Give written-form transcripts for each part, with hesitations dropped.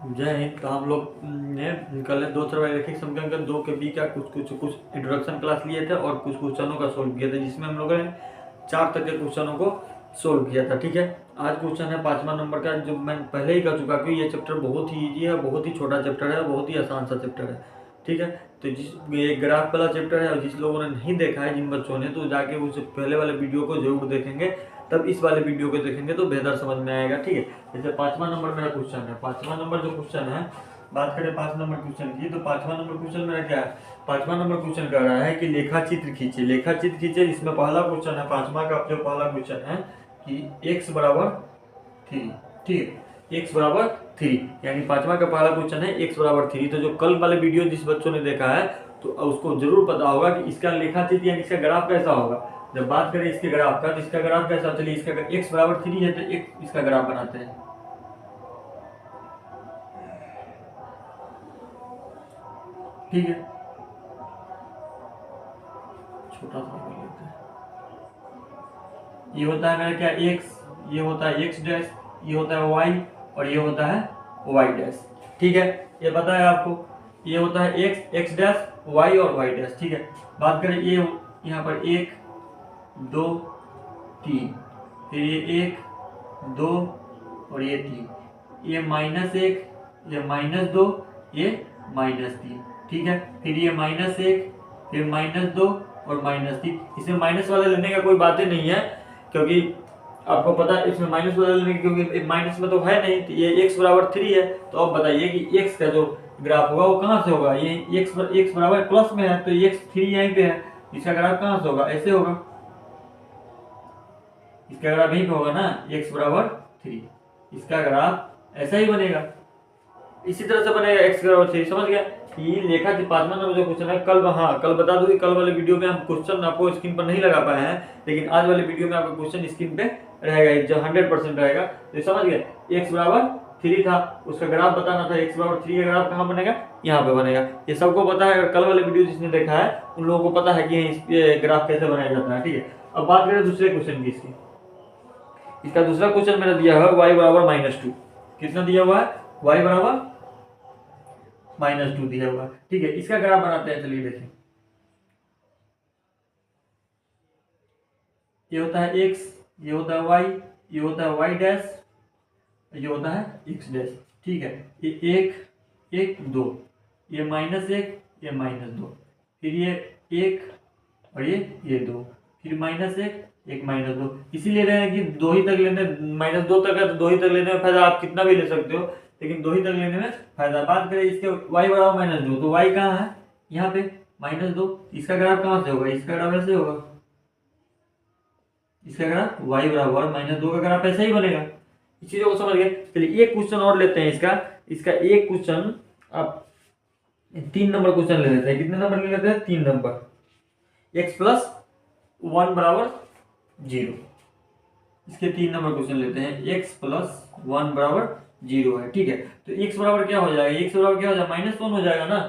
जय हिंद। तो हम लोग ने कल 2 रैखिक समीकरण 2 के बी का कुछ इंट्रोडक्शन क्लास लिए थे और कुछ क्वेश्चनों का सोल्व किया था, जिसमें हम लोगों ने 4 तक के क्वेश्चनों को सोल्व किया था। ठीक है, आज क्वेश्चन है 5वां नंबर का, जो मैं पहले ही कह चुका कि ये चैप्टर बहुत ही ईजी है, बहुत ही छोटा चैप्टर है, बहुत ही आसान सा चैप्टर है। ठीक है, तो जिस ये ग्राफ वाला चैप्टर है और जिस लोगों ने नहीं देखा है, जिन बच्चों ने, तो जाके उस पहले वाले वीडियो को जरूर देखेंगे, तब इस वाले वीडियो को देखेंगे तो बेहतर समझ में आएगा। ठीक है, जैसे 5वां नंबर मेरा क्वेश्चन है, 5वां नंबर जो क्वेश्चन है, बात करें 5 नंबर क्वेश्चन की, तो 5वां नंबर क्वेश्चन मेरा क्या है, 5वां नंबर क्वेश्चन कह रहा है कि लेखा चित्र खींचे। लेखा चित्र खींचे, इसमें पहला क्वेश्चन है 5वां का, जो पहला क्वेश्चन है कि x बराबर 3। ठीक है, x बराबर 3, यानी 5वां का पहला क्वेश्चन है x बराबर 3। तो जो कल वाले वीडियो जिस बच्चों ने देखा है, तो उसको जरूर पता होगा कि इसका लेखा चित्र यानी इसका ग्राफ कैसा होगा। जब बात करें इसके ग्राफ का, तो इसका ग्राफ कैसा, चलिए इसका x बराबर 3 है तो एक इसका ग्राफ बनाते हैं। ठीक है, छोटा सा कर लेते हैं। ये होता है मेरा क्या x, ये होता है x डैश, ये होता है y और ये होता है y डैश। ठीक है, ये पता है आपको, ये होता है x डैश, y और y डैश। ठीक है, बात करें ये यहाँ पर 1 2 3, फिर ये 1 2 और ये 3, ये -1, ये -2, ये -3। ठीक है, फिर ये -1, फिर -2 और -3। इसमें माइनस वाला लेने का कोई बात ही नहीं है, क्योंकि आपको पता है इसमें माइनस वाला लेने की, क्योंकि माइनस में तो है नहीं। तो ये x बराबर 3 है, तो अब बताइए कि x का जो ग्राफ होगा वो कहाँ से होगा। ये x बराबर प्लस में है, तो x 3 यहीं पे है, इसका ग्राफ कहाँ से होगा, ऐसे होगा, इसका ग्राफ यहीं पे होगा ना, x बराबर 3, इसका ग्राफ ऐसा ही बनेगा, इसी तरह से बनेगा x बराबर 3। समझ गया कि लेखा 5वां नंबर जो क्वेश्चन है, कल कल बता दूं कि कल वाले वीडियो में हम क्वेश्चन आपको स्क्रीन पर नहीं लगा पाए हैं, लेकिन आज वाले वीडियो में आपका क्वेश्चन स्क्रीन पे रहेगा, जो 100% रहेगा। तो समझ गए, x बराबर 3 था, उसका ग्राफ बताना था, x बराबर 3 का ग्राफ कहाँ बनेगा, यहाँ पे बनेगा। ये सबको पता है, कल वाले वीडियो जिसने देखा है उन लोगों को पता है कि ये ग्राफ कैसे बनाया जाता है। ठीक है, अब बात करें दूसरे क्वेश्चन की। इसका दूसरा क्वेश्चन मेरा दिया है y बराबर -2। कितना दिया हुआ है, y बराबर -2 दिया हुआ है। ठीक है, इसका ग्राफ बनाते हैं, चलिए देखें। ये होता है x, ये होता है y, ये होता है y डैश, ये होता है x डैश। ठीक है, ये 1 1 2, ये -1, ये -2, फिर ये 1 और ये 2, फिर -1 1 -2। इसीलिए रहे कि 2 ही तक लेने, -2 तक है तो 2 ही तक लेने में फायदा, आप कितना भी ले सकते हो, लेकिन 2 ही तक लेने में फायदा। बात करें इसके y बराबर -2, तो y कहाँ है, यहाँ पे -2, इसका ग्राफ कहाँ से होगा, इसका ग्राफ ऐसे होगा, इसका ग्राफ y बराबर -2 का ग्राफ ऐसे ही बनेगा। इस चीजों को समझ गए। चलिए एक क्वेश्चन और लेते हैं, इसका एक क्वेश्चन, आप 3 नंबर क्वेश्चन ले लेते हैं। कितने नंबर ले लेते हैं, 3 नंबर। x + 1 बराबर 0, इसके 3 नंबर क्वेश्चन लेते हैं। x + 1 बराबर 0 है। ठीक है, तो x बराबर क्या हो जाएगा, x बराबर क्या हो जाएगा, -1 हो जाएगा ना।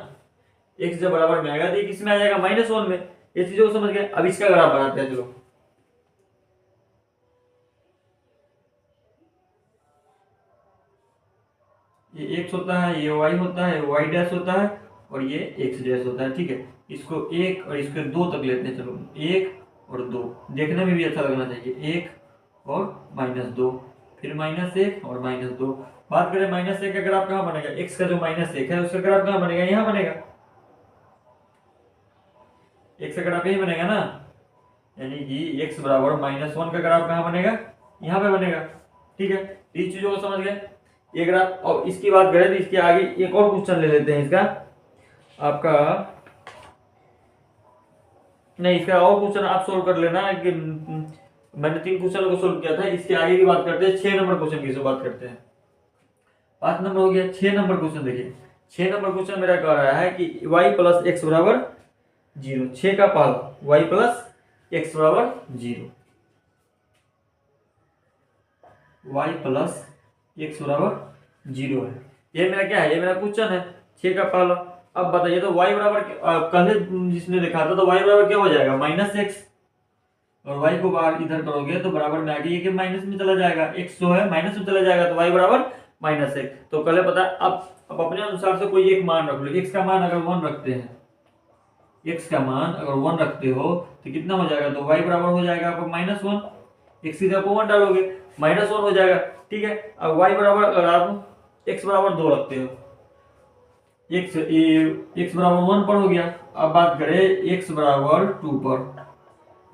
x जब बराबर में आएगा तो ये किस में आ जाएगा, -1 में। ये चीजों को समझ गए। अब इसका ग्राफ बनाते हैं, चलो। ये x होता है, ये y होता है, y डैश होता है और ये x डैश होता है। ठीक है, इसको 1 और इसको 2 तक लेते हैं। चलो 1 और 2, देखने में भी अच्छा लगना चाहिए। 1 और -2, फिर -1 और -2। बात करें -1 का ग्राफ कहाँ बनेगा, x का जो -1 है उसका ग्राफ कहाँ बनेगा, यहाँ बनेगा, x का ग्राफ यही बनेगा ना, यानी कि x बराबर -1 का ग्राफ कहाँ बनेगा, यहाँ पे बनेगा। ठीक है, इस चीजों को समझ गए, ये ग्राफ। और इसकी बात करें तो इसके आगे एक और क्वेश्चन ले लेते हैं। इसका आपका नहीं, इसका और क्वेश्चन आप सोल्व कर लेना कि मैंने 3 क्वेश्चन को सोल्व किया था। इसके आगे की बात करते हैं, 6 नंबर क्वेश्चन की बात करते हैं। 5 नंबर हो गया, 6 नंबर क्वेश्चन देखिए। 6 नंबर क्वेश्चन मेरा कह रहा है कि y + x बराबर 0। 6 का पहला y + x बराबर 0, y + x बराबर 0 है। ये मेरा क्या है, ये मेरा क्वेश्चन है 6 का पहला। अब बताइए तो y बराबर, कल जिसने देखा था, तो y बराबर क्या हो जाएगा, -x, और y को बाहर इधर करोगे तो बराबर में आगे ये माइनस में चला जाएगा, x जो है माइनस में चला जाएगा, तो y बराबर -1। तो पहले पता है, अब अपने अनुसार से कोई एक मान रख लो। x का मान अगर 1 रखते हैं, x का मान अगर 1 रखते हो तो कितना हो जाएगा, तो y बराबर हो जाएगा आपको -1। x की जगह पर 1 डालोगे, -1 हो जाएगा, ठीक है। अब y बराबर अगर आप x बराबर 2 रखते हो, x बराबर 1 पर हो गया। अब बात करें x बराबर 2 पर,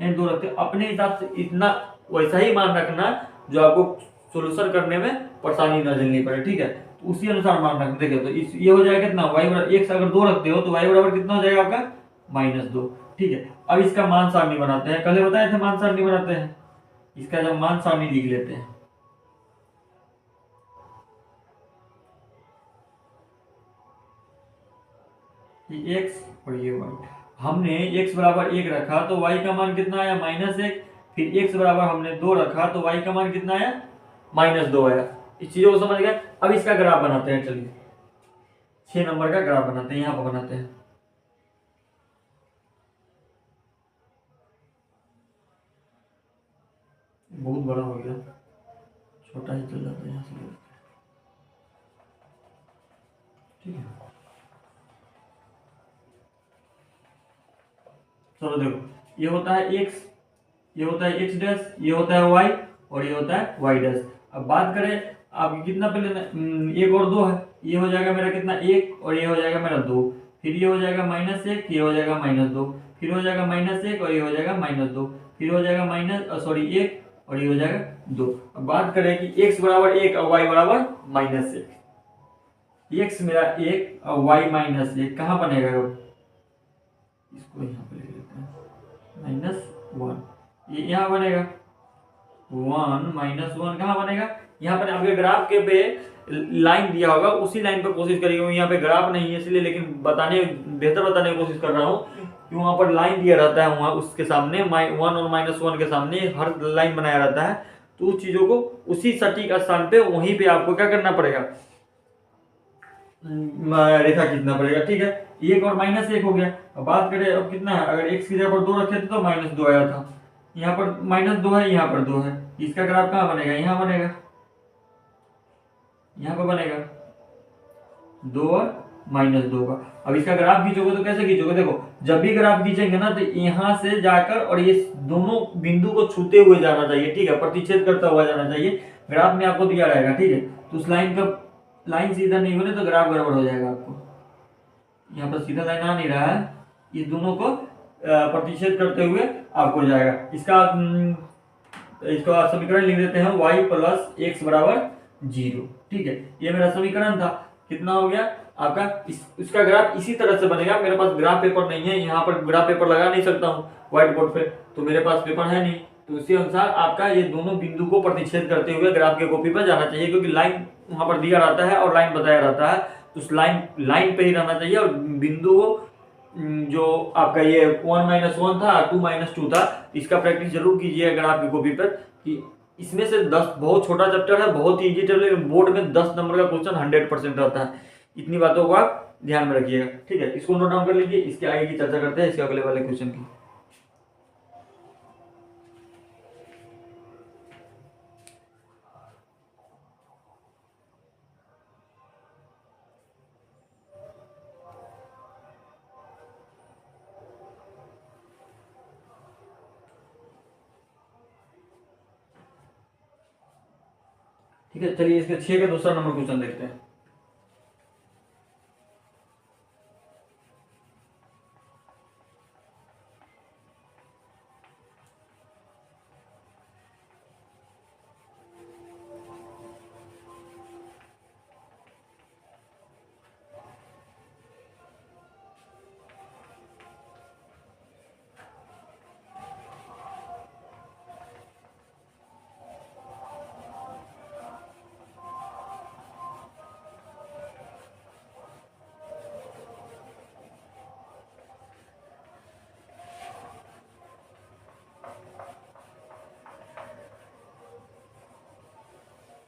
इन 2 रखते हो, अपने हिसाब से इतना वैसा ही मान रखना जो आपको सोल्यूशन करने में परेशानी न झेलनी पड़े, ठीक है। तो उसी अनुसार मान रखना। देखिए तो ये हो जाएगा कितना, y बराबर x अगर 2 रखते हो तो y बराबर कितना हो जाएगा आपका -2, ठीक है। अब इसका मान सारणी बनाते हैं, कल बताए थे मान सारणी बनाते हैं। इसका जब मान सारणी लिख लेते हैं, ये x और ये y, हमने x बराबर 1 रखा तो y का मान कितना आया, -1। फिर x बराबर हमने 2 रखा तो y का मान कितना आया, -2 आया। इस चीजों को समझ गए। अब इसका ग्राफ बनाते हैं, चलिए 6 नंबर का ग्राफ बनाते हैं, यहाँ पर बनाते हैं। बहुत बड़ा हो गया, छोटा ही चल जाता है यहाँ से, ठीक है। चलो देखो, ये होता है x, ये होता है x डैश, ये होता है y और ये होता है y डैश। अब बात करें आप कितना पहले 1 और 2 है, ये हो जाएगा मेरा कितना 1 और ये हो जाएगा मेरा 2। फिर ये हो जाएगा -1, ये हो जाएगा -2, फिर हो जाएगा -1 और ये हो जाएगा -2, फिर हो जाएगा 1 और ये हो जाएगा 2। अब बात करें कि x बराबर 1 और y बराबर -1, x मेरा 1 और y -1 कहाँ बनेगा, इसको यहाँ पे लिख लेते हैं -1, ये यहाँ बनेगा 1 -1 कहाँ बनेगा, यहाँ पर आपके ग्राफ के पे लाइन दिया होगा, उसी लाइन पर कोशिश करिए। यहाँ पे ग्राफ नहीं है इसलिए, लेकिन बेहतर बताने की कोशिश कर रहा हूँ कि वहाँ पर लाइन दिया रहता है, वहाँ उसके सामने 1 और -1 के सामने हर लाइन बनाया रहता है। तो उस चीजों को उसी सटीक स्थान पे वहीं पे आपको क्या करना पड़ेगा, रेखा खींचना पड़ेगा, ठीक है। 1 और -1 हो गया। अब बात करें अब कितना है, अगर x की जगह पर 2 रखे थे तो -2 आया था, यहाँ पर -2 है, यहाँ पर 2 है। इसका ग्राफ कहाँ बनेगा, यहाँ बनेगा, यहाँ पर बनेगा 2 और -2 का। अब इसका ग्राफ खींचोगे तो कैसे खींचोगे, देखो जब भी ग्राफ खींचेंगे ना तो यहाँ से जाकर और ये दोनों बिंदु को छूते हुए जाना चाहिए, ठीक है, प्रतिच्छेद करता हुआ जाना चाहिए। ग्राफ में आपको दिया रहेगा, ठीक है। तो उस लाइन का लाइन सीधा नहीं बने तो ग्राफ गड़बड़ हो जाएगा आपको। यहाँ पर सीधा लाइन आ नहीं रहा है, इस दोनों को प्रतिच्छेद करते हुए आपको जाएगा। इसका समीकरण लिख देते हैं, y + x बराबर 0, ठीक है। ये मेरा समीकरण था, कितना हो गया आपका। इसका ग्राफ इसी तरह से बनेगा। मेरे पास ग्राफ पेपर नहीं है, यहाँ पर ग्राफ पेपर लगा नहीं सकता हूँ व्हाइट बोर्ड पे, तो मेरे पास पेपर है नहीं। तो उसी अनुसार आपका ये दोनों बिंदु को प्रतिच्छेद करते हुए ग्राफ के कॉपी पर जाना चाहिए, क्योंकि लाइन वहां पर दिया रहता है और लाइन बताया रहता है, तो उस लाइन पे ही रहना चाहिए। और बिंदु जो आपका ये 1 - 1 था, 2 - 2 था, इसका प्रैक्टिस जरूर कीजिए ग्राफ की कॉपी पर। कि इसमें से 10 बहुत छोटा चैप्टर है, बहुत ही इजी चैप्टर, बोर्ड में 10 नंबर का क्वेश्चन 100% रहता है। इतनी बातों को आप ध्यान में रखिएगा, ठीक है। इसको नोट डाउन कर लीजिए, इसके आगे की चर्चा करते हैं इसके अगले वाले क्वेश्चन की। ठीक है, चलिए इसके 6 का दूसरा नंबर क्वेश्चन देखते हैं।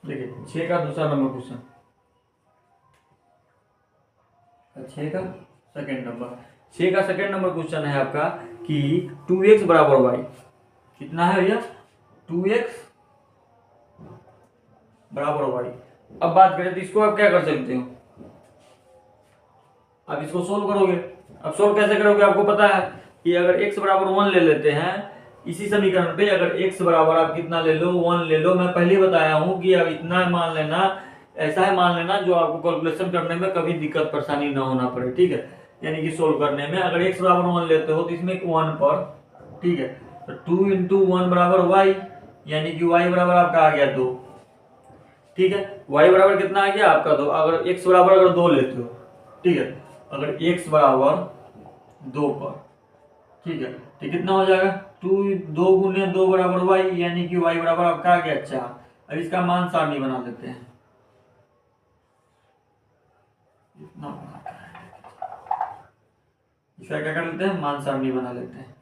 देखिए 6 का दूसरा नंबर क्वेश्चन, 6 का सेकंड नंबर, 6 का सेकंड नंबर क्वेश्चन है आपका कि 2x बराबर y, कितना है भैया, 2x बराबर y। अब बात करें तो इसको आप क्या कर सकते हो, आप इसको सोल्व करोगे। अब सोल्व कैसे करोगे, आपको पता है कि अगर x बराबर 1 ले लेते हैं इसी समीकरण पे, अगर x बराबर आप कितना ले लो 1 ले लो, मैं पहले बताया हूं कि अब इतना मान लेना, ऐसा है मान लेना जो आपको कैलकुलेशन करने में कभी दिक्कत परेशानी ना होना पड़े, ठीक है। यानी कि सोल्व करने में अगर x बराबर 1 लेते हो तो इसमें 1 पर, ठीक है, तो 2 इंटू 1 बराबर y, यानी कि y बराबर आपका आ गया 2, ठीक है। y बराबर कितना आ गया आपका 2, अगर x बराबर अगर 2 लेते हो, ठीक है, अगर x बराबर 2 पर, ठीक है, तो कितना हो जाएगा 2 गुने 2 बराबर y, यानी कि y बराबर आपका आ गया 4। अब इसका मान सारणी बना लेते हैं, इतना बड़ा है। इसका क्या कर लेते हैं, मान सारणी बना लेते हैं,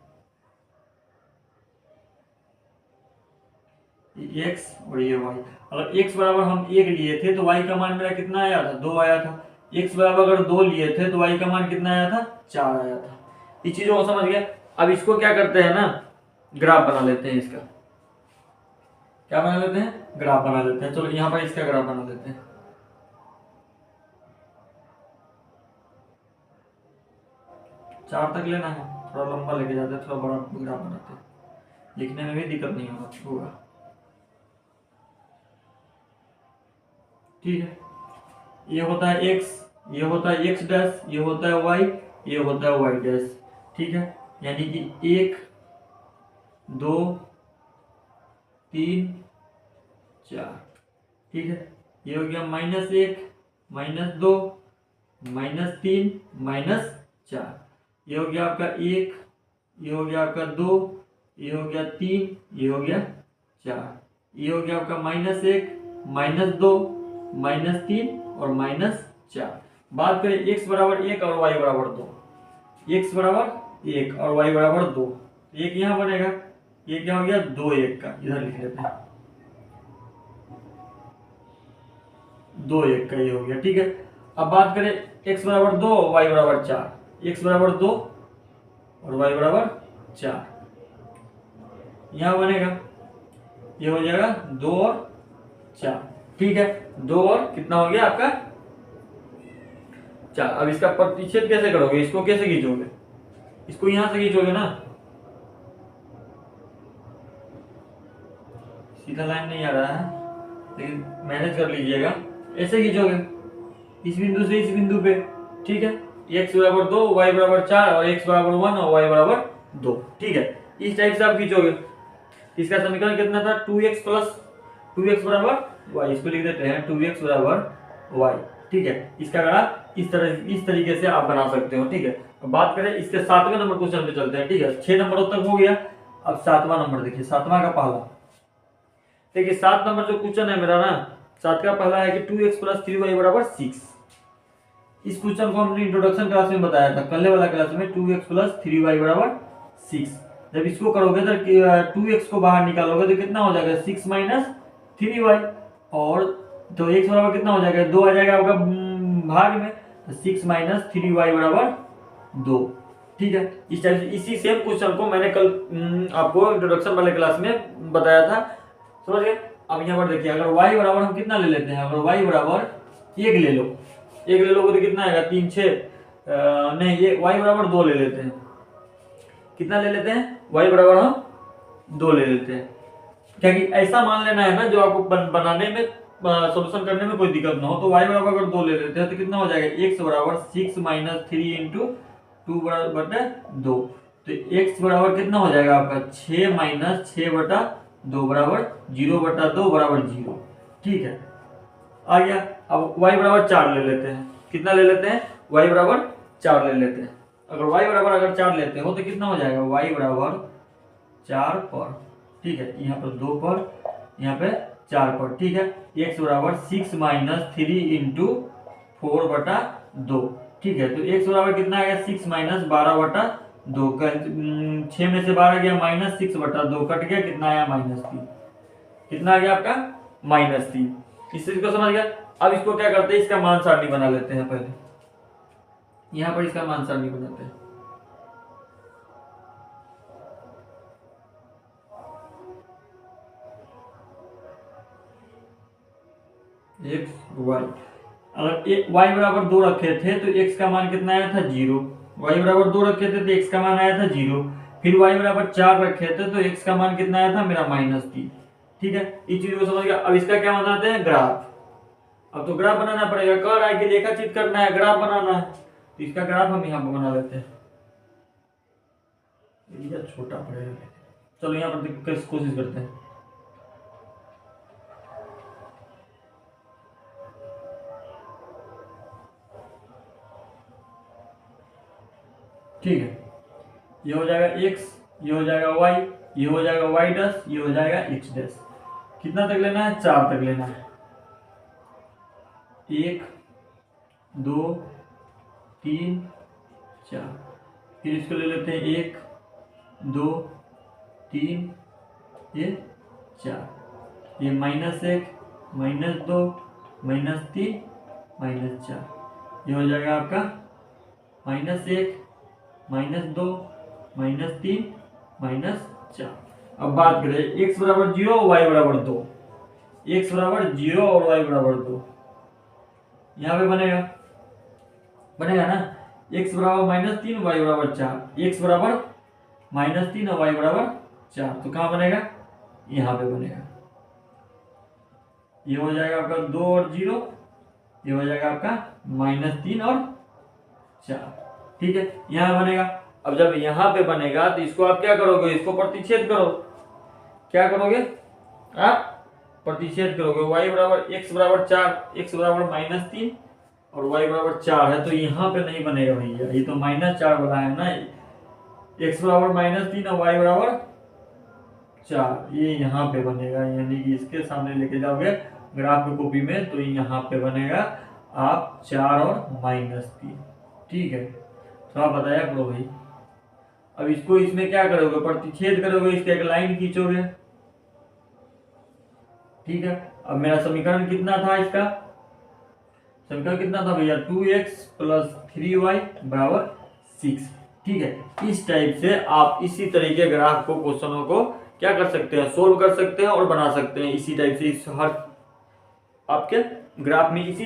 ये x और ये y। अगर x बराबर हम 1 लिए थे तो y का मान मेरा कितना आया था, 2 आया था। x बराबर अगर 2 लिए थे तो y का मान कितना आया था, 4 आया था। इस चीजों को समझ गया। अब इसको क्या करते हैं ना, ग्राफ बना लेते हैं इसका, क्या बना लेते हैं, ग्राफ बना लेते हैं। चलो यहाँ पर इसका ग्राफ बना लेते हैं। 4 तक लेना है, थोड़ा लंबा लेके जाते हैं, थोड़ा बड़ा ग्राफ बनाते हैं, लिखने में भी दिक्कत नहीं होगा, ठीक है। ये होता है x, ये होता है x डैश, ये होता है y, ये होता है y डैश, ठीक है। यानी कि 1 2 3 4, ठीक है। ये हो गया -1 -2 -3 -4, ये हो गया आपका 1, ये हो गया आपका 2, ये हो गया 3, ये हो गया 4, ये हो गया आपका -1 -2 -3 और -4। बात करें x बराबर 1 और y बराबर 2, x बराबर 1 और y बराबर 2, एक यहाँ बनेगा, ये क्या हो गया 2 1 का, इधर लिख लेते हैं 2 1 का, ये हो गया, ठीक है। अब बात करें x बराबर 2 y बराबर 4, x बराबर 2 और y बराबर 4, यहाँ बनेगा, ये हो जाएगा 2 और 4, ठीक है। 2 और कितना हो गया आपका 4। अब इसका प्रतिच्छेद कैसे करोगे, इसको कैसे खींचोगे, इसको यहां से खींचोगे ना, सीधा लाइन नहीं आ रहा है लेकिन मैनेज कर लीजिएगा, ऐसे खींचोगे इस बिंदु से इस बिंदु पे, ठीक है। x बराबर 2 y बराबर 4 और x बराबर 1 और y बराबर 2, ठीक है। इस टाइप से आप खींचोगे। इसका समीकरण कितना था, 2x प्लस 2x बराबर y, इसको लिख देते हैं 2x बराबर y, ठीक है। इसका ग्राफ इस तरीके से आप बना सकते हो, ठीक है। अब बात करें इसके 7वें नंबर क्वेश्चन पे चलते हैं, ठीक है। 6 नंबर तक हो गया, अब 7वां नंबर देखिए, 7वां का पहला, देखिए 7 नंबर जो क्वेश्चन है मेरा ना, 7 का पहला है कि 2x प्लस 3y बराबर 6। इस क्वेश्चन को हमने इंट्रोडक्शन क्लास में बताया था, पहले वाला क्लास में 2x प्लस 3y बराबर 6। जब इसको करोगे तो 2x को बाहर निकालोगे तो कितना हो जाएगा 6 माइनस 3y, और तो x बराबर कितना हो जाएगा 2 आ जाएगा आपका भाग में, तो 6 माइनस 3y बराबर 2, ठीक है। इस टाइप से इसी सेम क्वेश्चन को मैंने कल आपको इंट्रोडक्शन वाले क्लास में बताया था, समझ गए। अब यहाँ पर देखिए, अगर y बराबर हम कितना ले लेते हैं, अगर y बराबर 1 ले लो, 1 ले लोगे तो कितना आएगा 3 6, नहीं ये y बराबर 2 ले लेते हैं, कितना ले लेते हैं, y बराबर हम 2 ले लेते हैं, क्या कि ऐसा मान लेना है ना जो आपको बनाने में सॉल्यूशन करने में कोई दिक्कत ना हो। तो y बराबर अगर 2 ले लेते हैं तो कितना हो जाएगा x बराबर 6 माइनस 3 इंटू 2 बटा 2, तो x बराबर कितना हो जाएगा आपका 6 माइनस 6 बटा 2 बराबर 0 बटा 2 बराबर 0, ठीक है, आ गया। अब y बराबर 4 ले लेते हैं, कितना ले लेते हैं, y बराबर 4 ले लेते हैं। अगर y बराबर अगर 4 लेते हो तो कितना हो जाएगा, y बराबर 4 पर, ठीक है, यहाँ पर 2 पर, यहाँ पे 4 पर, ठीक है। x बराबर 6 माइनस 3 इंटू 4 बटा 2, ठीक है। तो x बराबर कितना आएगा 6 माइनस 12 बटा 2 का 6 में से 12 गया माइनस 6 बटा 2 कट गया, कितना आया -3, कितना आ गया आपका -3। इस चीज को समझ गया। अब इसको क्या करते हैं, इसका मान सारणी बना लेते हैं, पहले यहाँ पर इसका मान सारणी बनाते हैं। एक्स वाई, अगर वाई बराबर 2 रखे थे तो एक्स का मान कितना आया था 0, वाई बराबर 2 रखे थे तो एक्स का मान आया था 0, फिर वाई बराबर 4 रखे थे तो एक्स का मान कितना आया था मेरा -3। ठीक है, इस चीज को समझ गया। अब इसका क्या बनाते हैं, ग्राफ। अब तो ग्राफ बनाना पड़ेगा, कह रहा है कि रेखाचित्र करना है, ग्राफ बनाना है, तो इसका ग्राफ हम यहाँ पर बना लेते हैं। ये छोटा पड़ेगा, चलो यहाँ पर कोशिश करते हैं। ठीक है, ये हो जाएगा x, ये हो जाएगा y, ये हो जाएगा y डैश, ये हो जाएगा x डैश। कितना तक लेना है, 4 तक लेना है। 1 2 3 4, फिर इसको ले लेते हैं 1 2 3 ये 4, ये -1 -2 -3 -4, ये हो जाएगा आपका -1 -2 -3 -4। अब बात करें x बराबर 0 और y बराबर 2, x बराबर 0 और y बराबर 2, यहाँ पे बनेगा ना, x बराबर -3 y बराबर 4, x बराबर -3 और y बराबर 4, तो कहाँ बनेगा, यहाँ पे बनेगा। ये हो जाएगा आपका 2 और 0, ये हो जाएगा आपका -3 और 4। ठीक है, यहाँ बनेगा। अब जब यहाँ पे बनेगा तो इसको आप क्या करोगे, इसको प्रतिच्छेद करो। क्या करोगे आप, प्रतिच्छेद करोगे। y बराबर x बराबर 4, x बराबर -3 और y बराबर 4 है, तो यहाँ पे नहीं बनेगा भैया, ये तो -4 वाला है ना, x बराबर -3 और y बराबर 4, ये यहाँ पे बनेगा, यानी कि इसके सामने लेके जाओगे ग्राफ की कॉपी में तो यहाँ पे बनेगा आप 4 और -3। ठीक है, तो आप बताया करो भाई। अब इसको इसमें क्या करोगे, प्रतिच्छेद करोगे, इसके एक लाइन खींचोगे। ठीक है, अब मेरा समीकरण कितना था, इसका समीकरण कितना था भैया, 2x + 3y बराबर 6। ठीक है, इस टाइप से आप इसी तरह के ग्राफ को, क्वेश्चनों को क्या कर सकते हैं, सोल्व कर सकते हैं और बना सकते हैं इसी टाइप से। इस हर आपके ग्राफ में इसी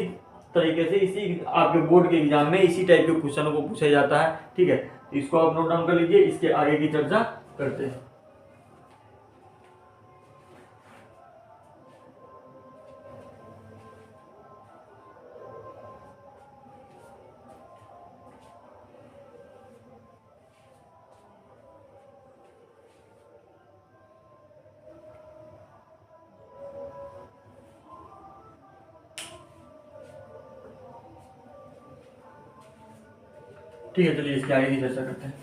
तरीके से, इसी आपके बोर्ड के एग्जाम में इसी टाइप के क्वेश्चनों को पूछा जाता है। ठीक है, इसको आप नोट डाउन कर लीजिए, इसके आगे की चर्चा करते हैं। ठीक है, चलिए इसके आगे की चर्चा करते हैं।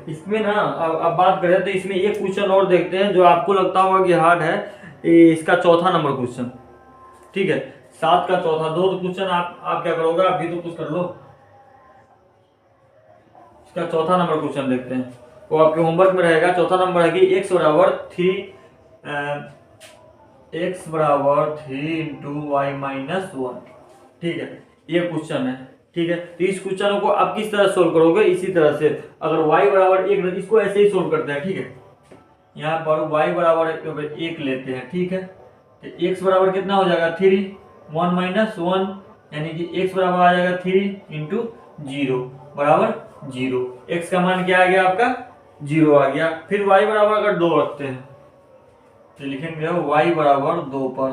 इसमें ना अब बात करें तो इसमें एक क्वेश्चन और देखते हैं जो आपको लगता होगा कि हार्ड है, इसका चौथा नंबर क्वेश्चन। ठीक है, 7 का चौथा, दो क्वेश्चन आप क्या करोगे, आप भी तो कुछ कर लो। इसका चौथा नंबर क्वेश्चन देखते हैं, वो आपके होमवर्क में रहेगा। चौथा नंबर है कि x बराबर 3 × y - 1। ठीक है, ये क्वेश्चन है। ठीक है, तो इस क्वेश्चन को आप किस तरह सोल्व करोगे, इसी तरह से। अगर y बराबर 1, इसको ऐसे ही सोल्व करते हैं। ठीक है, यहाँ पर y बराबर 1 लेते हैं। ठीक है, तो x बराबर कितना हो जाएगा, 3 1 - 1, यानी कि x बराबर आ जाएगा 3 × 0 बराबर 0। x का मान क्या आ गया आपका, 0 आ गया। फिर y बराबर अगर 2 रखते हैं तो लिखेंगे y बराबर 2 पर।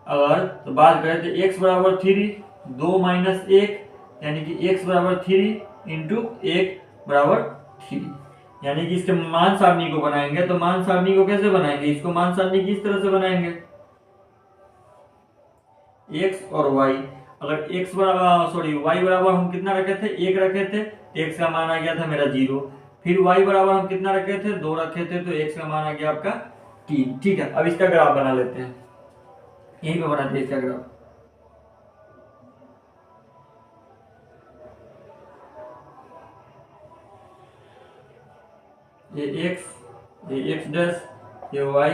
अगर तो बात करें तो x बराबर 3, 2 - 1, यानी कि x बराबर 3 इंटू 1 बराबर 3, यानी कि इसके मान सारणी को बनाएंगे। तो मान सारणी को कैसे बनाएंगे, इसको मान सारणी किस तरह से बनाएंगे, x और y, अगर x बराबर y बराबर हम कितना रखे थे, 1 रखे थे, x का मान आ गया था मेरा 0। फिर y बराबर हम कितना रखे थे, 2 रखे थे, तो x का मान आ गया आपका 3। ठीक है, अब इसका ग्राफ बना लेते हैं, यहीं पे बनाते हैं इसका ग्राफ। ये x, ये x डैश, ये y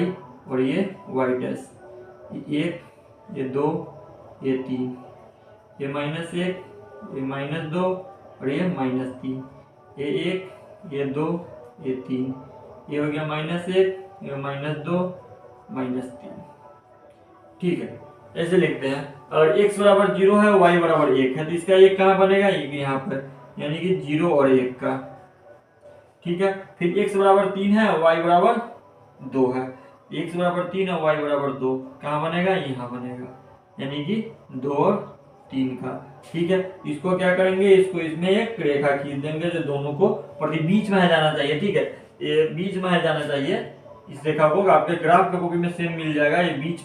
और ये y डैश, ये 1, ये 2, ये 3, ये -1, ये -2 और ये -3, ये 1, ये 2, ये 3, ये हो गया -1, ये -2, -3। ठीक है, ऐसे लिखते हैं। अगर x बराबर 0 है, y बराबर 1 है, तो इसका 1 कहाँ बनेगा, एक यहाँ पर, यानी कि 0 और 1 का। ठीक है, फिर x बराबर 3 है, y बराबर 2 है, x बराबर 3 है, y बराबर 2, कहाँ बनेगा, यहाँ बनेगा, यानी कि 2 और 3 का। ठीक है, इसको क्या करेंगे, इसको इसमें एक रेखा खींच देंगे जो दोनों को प्रति बीच में आ जाना चाहिए। ठीक है, ये बीच में आ जाना चाहिए, इस रेखा को आपके ग्राफ की कॉपी में सेम मिल जाएगा। ये बीच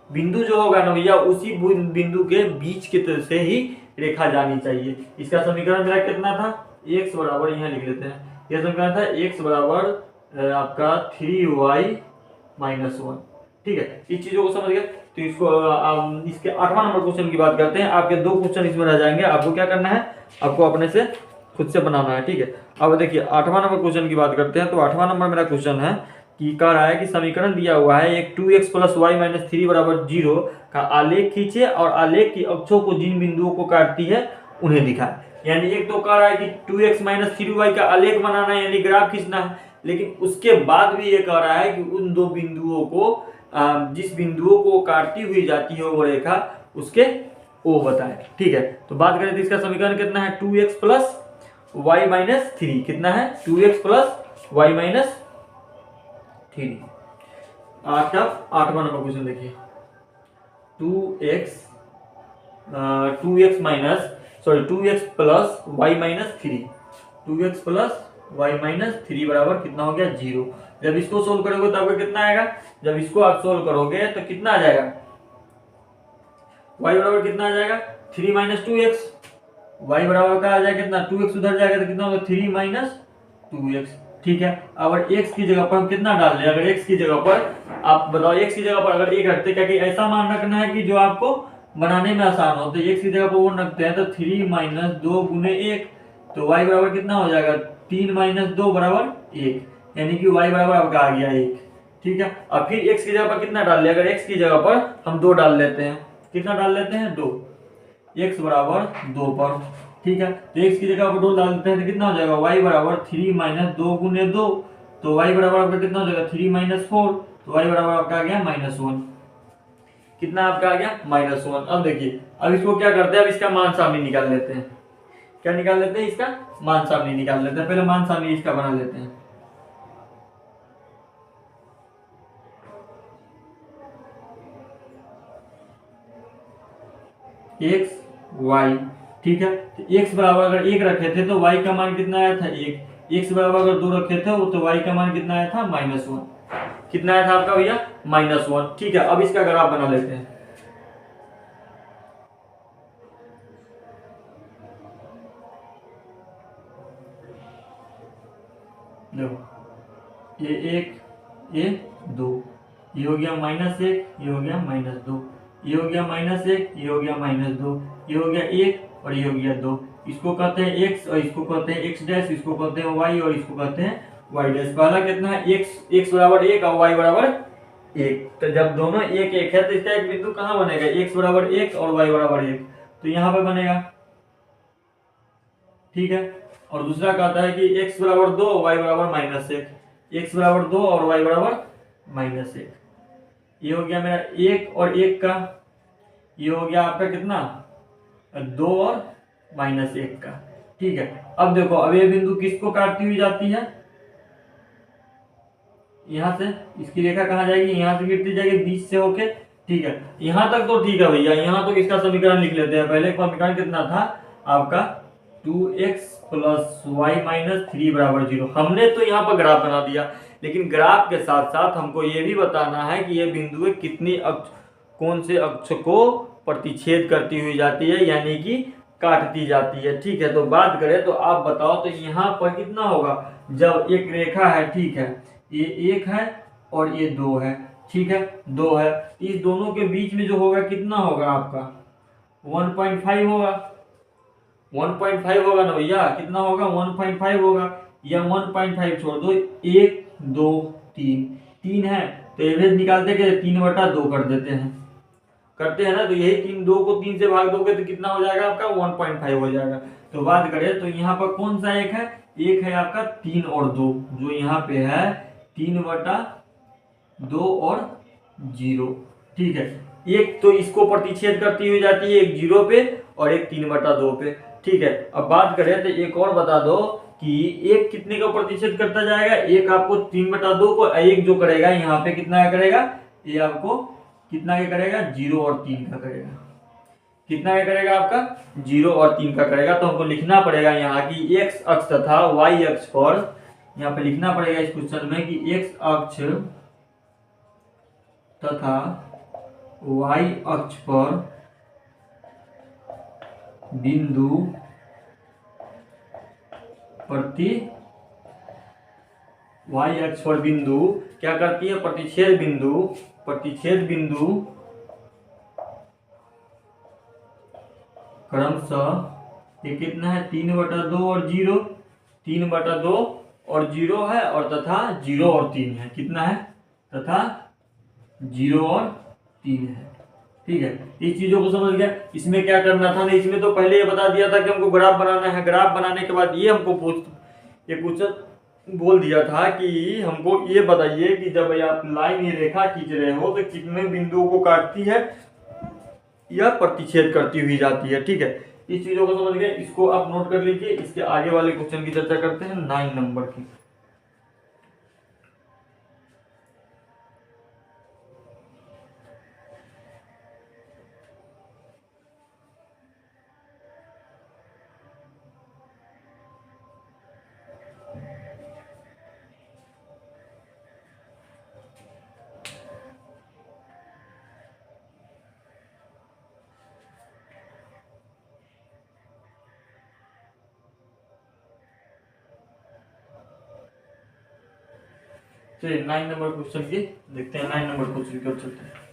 बिंदु जो होगा ना भैया, उसी बिंदु के बीच की तरफ से ही रेखा जानी चाहिए। इसका समीकरण मेरा कितना था, x बराबर, यहाँ लिख लेते हैं, यह समीकरण था x बराबर आपका 3y - 1। ठीक है, इस चीजों को समझ गए। तो इसको इसके 8वां नंबर क्वेश्चन की बात करते हैं। आपके 2 क्वेश्चन इसमें रह जाएंगे, आपको क्या करना है, आपको अपने से खुद से बनाना है। ठीक है, अब देखिए 8वां नंबर क्वेश्चन की बात करते हैं। तो 8वां नंबर मेरा क्वेश्चन है कि कह रहा है कि समीकरण दिया हुआ है, एक 2x + y - 3 बराबर 0 का आलेख खींचे और आलेख की अक्षों को जिन बिंदुओं को काटती है उन्हें दिखाए। यानी एक तो कह रहा है कि 2x - 3y का आलेख बनाना है, यानी ग्राफ खींचना है, लेकिन उसके बाद भी ये कह रहा है कि उन दो बिंदुओं को, जिस बिंदुओं को काटती हुई जाती है वो रेखा, उसके ओ बताए। ठीक है, तो बात करें तो इसका समीकरण कितना है, 2x + y - 3 कितना है, 2x + y - 3। आपका 8वां नंबर क्वेश्चन देखिए, 2x + y - 3, 2x + y - 3 बराबर कितना हो गया, 0। जब इसको सोल्व करोगे तो आपको कितना आएगा, जब इसको आप सोल्व करोगे तो कितना आ जाएगा, y बराबर कितना आ जाएगा, 3 - 2x, y बराबर का आ जाएगा कितना, 2x उधर जाएगा तो कितना होगा, 3 - 2x। ठीक है, अगर x की जगह पर हम कितना डाल दें, अगर x की जगह पर आप बताओ, x की जगह पर अगर 1 रखते, क्या कि ऐसा मान रखना है कि जो आपको बनाने में आसान हो, तो x की जगह पर 1 रखते हैं तो 3 - 2 × 1, तो y बराबर कितना हो जाएगा, 3 - 2 बराबर 1, यानी कि y बराबर आपका आ गया 1। ठीक है, अब फिर x की जगह पर कितना डाल ले, अगर x की जगह पर हम 2 डाल लेते हैं, कितना डाल लेते हैं, 2, x बराबर 2 पर। ठीक है, तो x की जगह पर 2 डाल देते हैं तो कितना हो जाएगा, y बराबर 3 - 2 × 2, तो y बराबर आपका कितना हो जाएगा, 3 - 4, तो y बराबर आपका आ गया -1। कितना आपका आ गया, -1। अब देखिए, अब इसको क्या करते हैं, अब इसका मान सारणी निकाल लेते हैं। क्या निकाल लेते हैं, इसका मान सारणी निकाल लेते हैं। पहले मान सारणी इसका बना लेते हैं। x y, ठीक है, तो x बराबर अगर 1 रखे थे तो y का मान कितना आया था, 1। x बराबर अगर 2 रखे थे तो y का मान कितना आया था, -1। कितना आया था आपका भैया, -1। ठीक है, अब इसका ग्राफ बना लेते हैं। देखो, ये 1, ये 2, ये हो गया -1, ये हो गया -2, ये हो गया -1, ये हो गया -2, ये हो गया 1 और ये हो गया 2। इसको कहते हैं x और इसको कहते हैं x डैश, इसको कहते हैं y और इसको कहते हैं y डैश। पहला कितना है, x बराबर 1 और y बराबर 1। तो जब दोनों 1 1 है तो इसका एक बिंदु कहाँ बनेगा, x बराबर 1 और y बराबर 1, तो यहाँ पे बनेगा। ठीक है, और दूसरा कहता है कि x बराबर 2, y बराबर -1, x बराबर 2 और y बराबर -1। ये हो गया मेरा 1 और 1 का, ये हो गया आपका कितना, 2 और -1 का। ठीक है, अब देखो, अब ये बिंदु किसको काटती हुई जाती है, यहाँ से इसकी रेखा कहाँ जाएगी, यहाँ से गिरती जाएगी बीच से होके। ठीक है, यहाँ तक तो ठीक है भैया, यहाँ तो इसका समीकरण लिख लेते हैं। पहले समीकरण कितना था आपका 2x प्लस वाई माइनस 3 बराबर 0। हमने तो यहाँ पर ग्राफ बना दिया, लेकिन ग्राफ के साथ साथ हमको ये भी बताना है कि ये बिंदुएं कितनी अक्ष, कौन से अक्ष को प्रतिच्छेद करती हुई जाती है, यानी कि काटती जाती है। ठीक है, तो बात करें तो आप बताओ तो यहाँ पर कितना होगा, जब एक रेखा है, ठीक है, ये 1 है और ये 2 है, ठीक है, 2 है, इस दोनों के बीच में जो होगा कितना होगा आपका 1.5 होगा, 1.5 होगा ना भैया, कितना होगा 1.5 होगा, या 1.5 छोड़ दो, 1 2 3, 3 है तो एवरेज निकालते के 3/2 कर देते हैं, करते हैं ना, तो यही 3, 2 को 3 से भाग दोगे तो कितना हो जाएगा आपका 1.5 हो जाएगा। तो बात करें तो यहाँ पर कौन सा एक है, एक है आपका 3 और 2, जो यहाँ पे है 3/2 और 0। ठीक है, एक तो इसको प्रतिच्छेद करती हुई जाती है, एक 0 पे और एक 3/2 पे। ठीक है, अब बात करें तो एक और बता दो कि एक कितने का प्रतिच्छेद करता जाएगा, एक आपको 3/2 को, एक जो करेगा यहाँ पे कितना का करेगा, ये आपको कितना का करेगा 0 और 3 का करेगा, कितना का करेगा आपका 0 और 3 का करेगा। तो हमको लिखना पड़ेगा यहाँ की x अक्ष तथा y अक्ष पर, यहाँ पे लिखना पड़ेगा इस क्वेश्चन में कि x अक्ष तथा y अक्ष पर बिंदु प्रति, y अक्ष पर बिंदु क्या करती है, प्रतिच्छेद बिंदु, प्रतिच्छेद बिंदु क्रमशः ये कितना है 3/2 और 0, 3/2 और 0 है, और तथा 0 और 3 है, कितना है, तथा 0 और 3 है। ठीक है, इस चीजों को समझ गया। इसमें क्या करना था ना, इसमें तो पहले ये बता दिया था कि हमको ग्राफ बनाना है, ग्राफ बनाने के बाद ये हमको ये क्वेश्चन बोल दिया था कि हमको ये बताइए कि जब आप लाइन ये रेखा खींच रहे हो तो कितने बिंदुओं को काटती है या प्रतिच्छेद करती हुई जाती है। ठीक है, इस चीजों को समझ गए, इसको आप नोट कर लीजिए। इसके आगे वाले क्वेश्चन की चर्चा करते हैं 9 नंबर की। चलिए 9 नंबर क्वेश्चन की देखते हैं, 9 नंबर क्वेश्चन की ओर चलते हैं।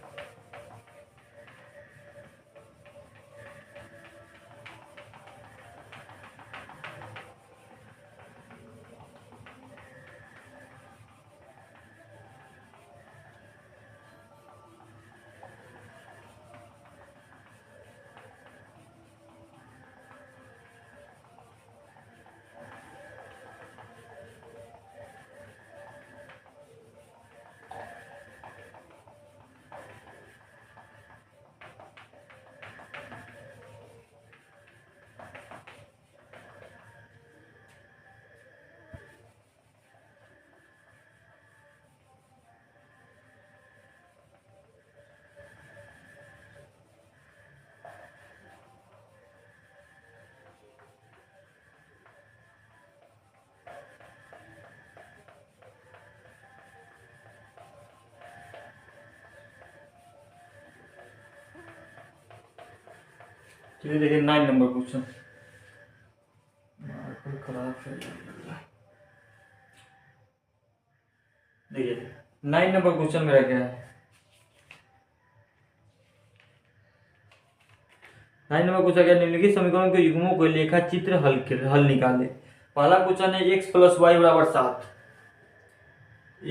चलिए देखिए 9 नंबर क्वेश्चन, खराब देखिए 9 नंबर क्वेश्चन मेरा क्या है। 9 नंबर क्वेश्चन क्या, निम्नलिखित समीकरणों के युग्मों को लेखा चित्र हल निकाले। पहला क्वेश्चन है x प्लस वाई बराबर 7,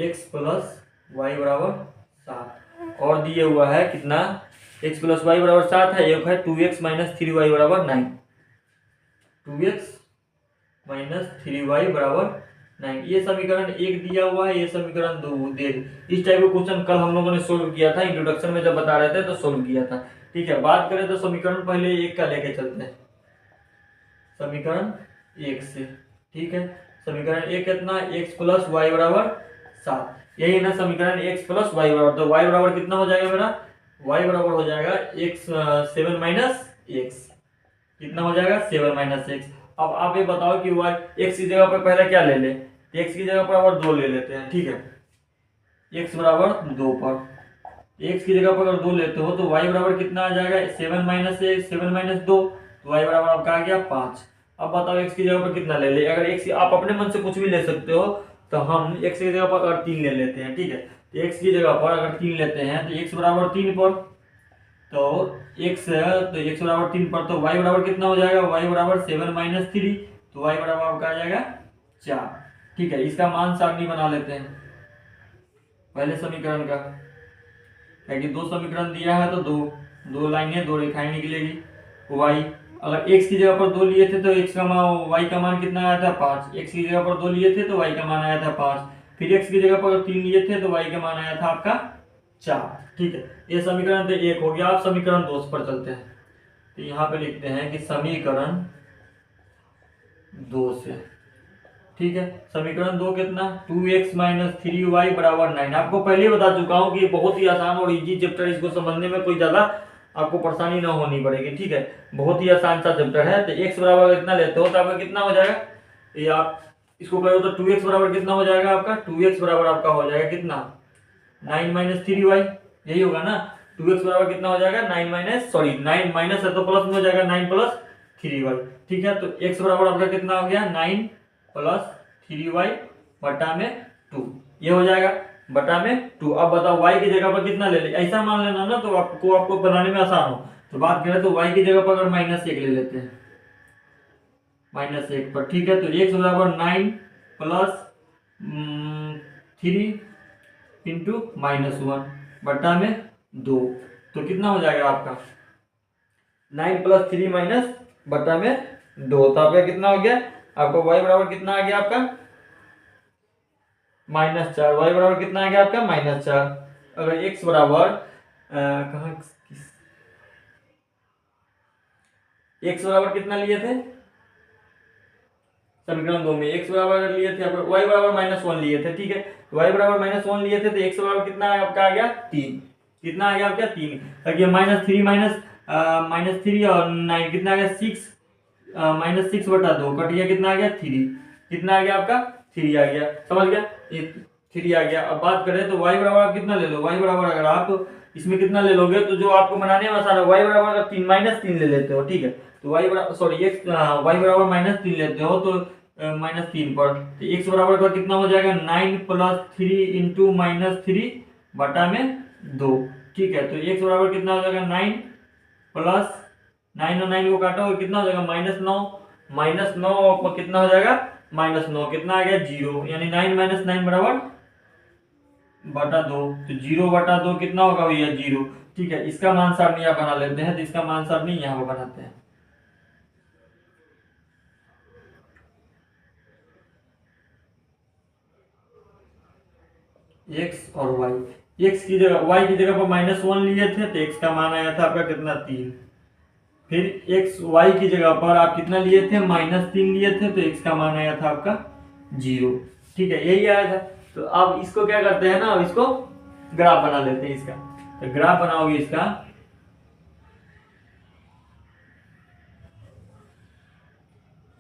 x प्लस वाई बराबर 7, और दिए हुआ है कितना, x प्लस वाई बराबर 7 है, एक है 2x माइनस 3y बराबर 9, 2x माइनस 3y बराबर 9, ये समीकरण 1 दिया हुआ है, ये समीकरण 2 दे। इस टाइप का क्वेश्चन कल हम लोगों ने सोल्व किया था, इंट्रोडक्शन में जब बता रहे थे तो सोल्व किया था। ठीक है, बात करें तो समीकरण पहले 1 का लेके चलते हैं, समीकरण 1 से। ठीक है, समीकरण 1 कितना, x प्लस वाई बराबर 7, यही ना समीकरण x प्लस वाई बराबर, तो y बराबर कितना हो जाएगा मेरा y बराबर हो जाएगा x 7 माइनस एक्स। कितना हो जाएगा 7 माइनस एक्स। अब आप ये बताओ कि y x की जगह पर पहले क्या ले ले, x की जगह पर और 2 ले लेते हैं, ठीक है। x बराबर 2 पर x की जगह पर अगर 2 लेते हो तो y बराबर कितना आ जाएगा 7 माइनस एक्स, 7 माइनस 2, तो y बराबर आपका आ गया 5। अब बताओ x की जगह पर कितना ले ले। अगर x आप अपने मन से कुछ भी ले सकते हो, तो हम x की जगह पर अगर 3 ले लेते हैं, ठीक है। तो x की जगह पर अगर 3 लेते हैं तो x बराबर 3 पर, तो x बराबर 3 पर, तो y बराबर कितना हो जाएगा, y बराबर 7 माइनस 3, तो y बराबर आपका आ जाएगा 4, ठीक है। इसका मान सारणी बना लेते हैं पहले समीकरण का, क्योंकि दो समीकरण दिया है तो दो लाइनें, दो रेखाएं निकलेगी। y अगर x की जगह पर 2 लिए थे तो x का मान, y का मान कितना आया था 5, x की जगह पर 2 लिए थे तो y का मान आया था 5, फिर x की जगह पर 3 लिए थे तो y का मान आया था आपका 4, ठीक है। ये समीकरण तो 1 हो गया। आप समीकरण 2 पर चलते हैं, तो यहाँ पे लिखते हैं कि समीकरण 2 से, ठीक है। समीकरण 2 कितना, 2x माइनस 3y बराबर 9। आपको पहले ही बता चुका हूँ कि ये बहुत ही आसान और इजी चैप्टर, इसको समझने में कोई ज्यादा आपको परेशानी ना होनी पड़ेगी, ठीक है। बहुत ही आसान सा चैप्टर है। तो x बराबर कितना लेते हो तो आपका कितना हो जाएगा, ये आप इसको करो तो 2x बराबर कितना हो जाएगा आपका, 2x बराबर आपका हो जाएगा कितना 9 माइनस 3y, यही होगा ना। 2x बराबर कितना हो जाएगा 9 माइनस, सॉरी 9 माइनस है तो प्लस में हो जाएगा 9 प्लस 3y, ठीक है। तो x बराबर आपका कितना हो गया 9 प्लस 3y बटा में 2, ये हो जाएगा बटा में 2। अब बताओ y की जगह पर कितना ले ले, ऐसा मान लेना ना तो आपको बनाने में आसान हो। तो बात करें तो y की जगह पर अगर -1 ले लेते हैं, -1 पर, ठीक है। तो x बराबर 9 प्लस 3 इंटू -1 बटा में 2, तो कितना हो जाएगा आपका 9 प्लस 3 माइनस बटा में 2, तो आपका कितना हो गया, आपको y बराबर कितना आ गया आपका -4, y बराबर कितना आ गया आपका -4। अगर x बराबर कहाँ, x बराबर कितना लिए थे समीकरण 2 में, x बराबर लिए थे आपको, y बराबर -1 लिए थे, ठीक है। y बराबर -1 लिए थे तो x बराबर कितना आपका आ गया 3, कितना आ गया आपका 3, ताकि -3 -3 और 9 कितना आ गया 6, -6 बटा 2 कट गया, कितना आ गया 3, कितना आ गया आपका 3 आ गया, समझ गया, ये 3 आ गया। अब बात करें तो y बराबर आप कितना ले लो, y बराबर अगर आप इसमें कितना ले लोगे तो जो आपको बनाने में आसान है, y बराबर अगर 3 -3 ले लेते हो, ठीक है। तो y बराबर, सॉरी x y बराबर -3 लेते हो तो -3 पर, तो x बराबर का कितना हो जाएगा 9 प्लस 3 इंटू -3 बटा में 2, ठीक है। तो x बराबर कितना हो जाएगा 9 प्लस 9 और 9 को काटोगे कितना हो जाएगा -9, -9 कितना हो जाएगा -9, कितना आ गया 0, यानी 9 - 9 बराबर बटा 2, तो 0 बटा 2 कितना होगा भैया 0, ठीक है। इसका मान सारणी आप बना लेते हैं, तो इसका मान सारणी यहाँ पर बनाते हैं। x और y, x की जगह y की जगह पर -1 लिए थे तो x का मान आया था आपका कितना 3, फिर x y की जगह पर आप कितना लिए थे -3 लिए थे तो x का मान आया था आपका 0, ठीक है, यही आया था। तो अब इसको क्या करते हैं ना, अब इसको ग्राफ बना लेते हैं इसका। तो ग्राफ बनाओगे इसका,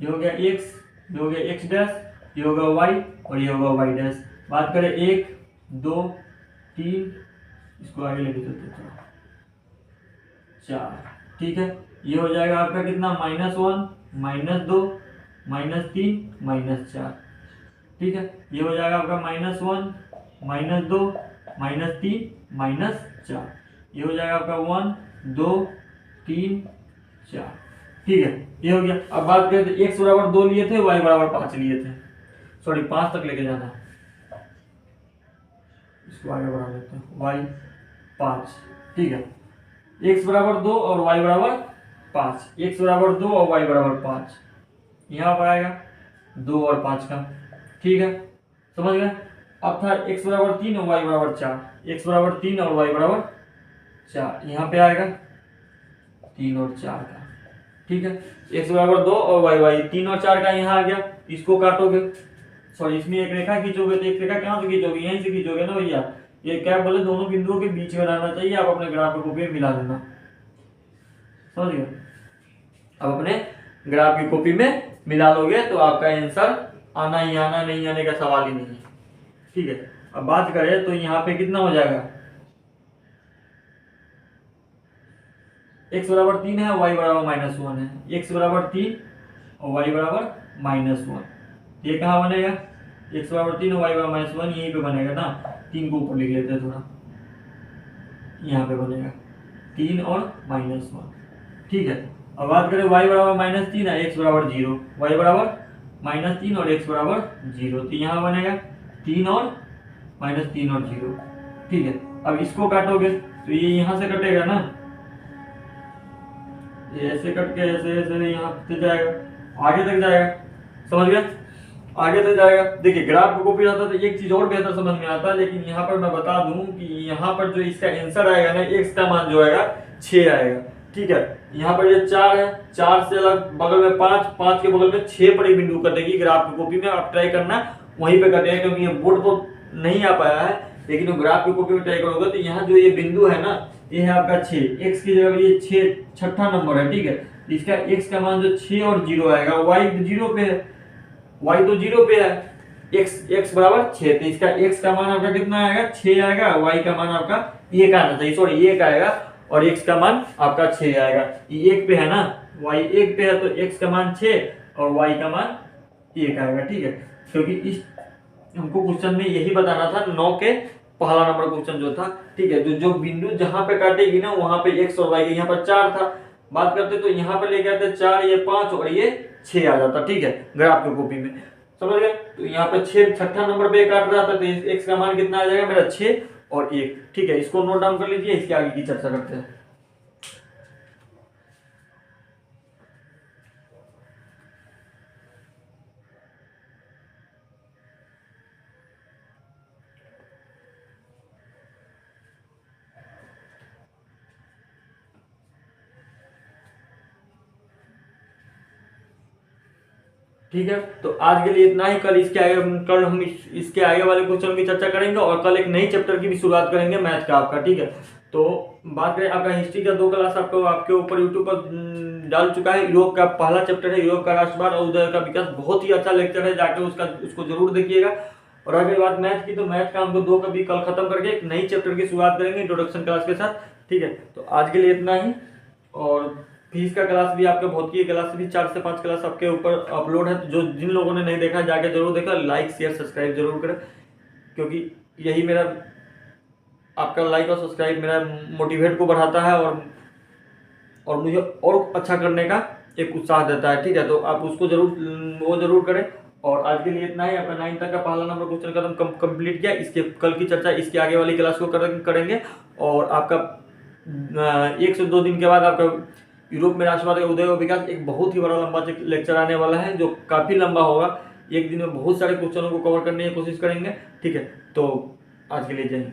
ये हो गया x, ये हो गया x डैश, ये होगा y और ये होगा y डैश। बात करें 1 2 3, इसको आगे लेके चलते हैं 4, ठीक है। ये हो जाएगा आपका कितना -1 -2 -3 -4, ठीक है। ये हो जाएगा आपका -1 -2 -3 -4, ये हो जाएगा आपका 1 2 3 4, ठीक है, ये हो गया। अब बात करें तो x बराबर 2 लिए थे, y बराबर 5 लिए थे, सॉरी 5 तक लेके जाना है, इसको आगे बढ़ा लेते हैं, y 5, ठीक है। x बराबर 2 और y बराबर 5, x बराबर 2 और y बराबर 5, यहाँ पर आएगा 2 और 5 का, ठीक है, समझ गए। अब था x बराबर 3 और y बराबर 4, x बराबर 3 और y बराबर 4, यहाँ पे आएगा 3 और 4 का, ठीक है। x बराबर 2 और y 3 और 4 का यहाँ आ गया, इसको काटोगे, सॉरी इसमें एक रेखा खींचोगे तो एक रेखा कहाँ से खींचोगे, यहीं से खींचोगे ना भैया, ये क्या बोले, दोनों बिंदुओं के बीच में रहना चाहिए। आप अपने ग्राफ की कॉपी में मिला देना, समझ गए। अब अपने ग्राफ की कॉपी में मिला लोगे तो आपका आंसर आना ही आना, नहीं आने का सवाल ही नहीं है, ठीक है। अब बात करें तो यहाँ पे कितना हो जाएगा, x बराबर 3 है, y बराबर -1 है। x बराबर 3 और y बराबर -1, ये कहाँ बनेगा, x बराबर 3 और y बराबर -1 यहीं पे बनेगा ना। 3 को ऊपर लिख लेते हैं थोड़ा, यहाँ पे बनेगा 3 और -1, ठीक है। अब बात करें y बराबर -3 है, x बराबर 0, y बराबर -3 और x बराबर 0, तो यहाँ बनेगा 3 और -3 और 0, ठीक है। अब इसको काटोगे तो ये यहाँ से कटेगा ना, ये ऐसे कट के ऐसे ऐसे यहाँ तक जाएगा, आगे तक जाएगा, समझ गए, आगे तक जाएगा। देखिए ग्राफ को कॉपी रहता है तो एक चीज और बेहतर समझ में आता है, लेकिन यहाँ पर मैं बता दूं कि यहाँ पर जो इसका आंसर आएगा ना, x का मान जो आएगा 6 आएगा, ठीक है। यहाँ पर ये 4 है, 4 से अलग बगल में 5, 5 के बगल में 6 पर एक बिंदु कटेगी ग्राफ की कॉपी में। आप ट्राई करना वहीं पे कटेगा, क्योंकि ये बोर्ड पर नहीं आ पाया है, लेकिन ग्राफ की कॉपी में ट्राई करोगे तो यहाँ जो ये बिंदु है ना, ये है आपका 6, x की जगह ये 6 छठा नंबर है, ठीक है। इसका x का मान जो 6 और 0 आएगा, y 0 पे है, y तो 0 पे है, x बराबर 6, तो इसका x का मान आपका कितना आएगा, 6 आएगा, y का मान आपका 1 आना चाहिए, सॉरी 1 आएगा, और x का मान आपका 6 आएगा। ये 1 पे है ना, y 1 पे है, तो x का मान 6 और y का मान 1 आएगा, ठीक है। क्योंकि इस हमको क्वेश्चन में यही बताना था, 9 के पहला नंबर क्वेश्चन जो था, ठीक है। जो बिंदु जहां पे काटेगी ना वहां पे x और y के, यहाँ पर 4 था, बात करते तो यहाँ पे लेके आते 4, ये 5 और ये 6 आ जाता, ठीक है, ग्राफ की कॉपी में, समझ गए। तो यहाँ पे 6 छठा नंबर पे काट रहा था, तो x का मान कितना आ जाएगा मेरा 6 और 1, ठीक है। इसको नोट डाउन कर लीजिए, इसके आगे की चर्चा करते हैं। ठीक है, तो आज के लिए इतना ही। कल हम इसके आगे वाले क्वेश्चन की चर्चा करेंगे, और कल एक नई चैप्टर की भी शुरुआत करेंगे मैथ का आपका, ठीक है। तो बात करें आपका हिस्ट्री का 2 क्लास आपके ऊपर यूट्यूब पर डाल चुका है। यूरोप का पहला चैप्टर है, यूरोप का राष्ट्रवाद और उदय का विकास, बहुत ही अच्छा लेक्चर है, जाके उसको जरूर देखिएगा। और अगर बात मैथ की, तो मैथ का हम 2 कभी कल खत्म करके एक नई चैप्टर की शुरुआत करेंगे इंट्रोडक्शन क्लास के साथ, ठीक है। तो आज के लिए इतना ही। और फीस का क्लास भी आपका, भौतिकी क्लास भी 4 से 5 क्लास आपके ऊपर अपलोड है, तो जिन लोगों ने नहीं देखा जाके जरूर देखा, लाइक शेयर सब्सक्राइब जरूर करें, क्योंकि यही मेरा आपका लाइक और सब्सक्राइब मेरा मोटिवेट को बढ़ाता है और मुझे और अच्छा करने का एक उत्साह देता है, ठीक है। तो आप उसको जरूर करें। और आज के लिए इतना ही। आपका 9 तक का पहला नंबर क्वेश्चन खत्म कंप्लीट किया। इसके कल की चर्चा इसके आगे वाली क्लास को करेंगे। और आपका 1 से 2 दिन के बाद आपका यूरोप में राष्ट्रवाद का उदय और विकास एक बहुत ही बड़ा लंबा लेक्चर आने वाला है, जो काफ़ी लंबा होगा। एक दिन में बहुत सारे क्वेश्चनों को कवर करने की कोशिश करेंगे, ठीक है। तो आज के लिए जय हिंद।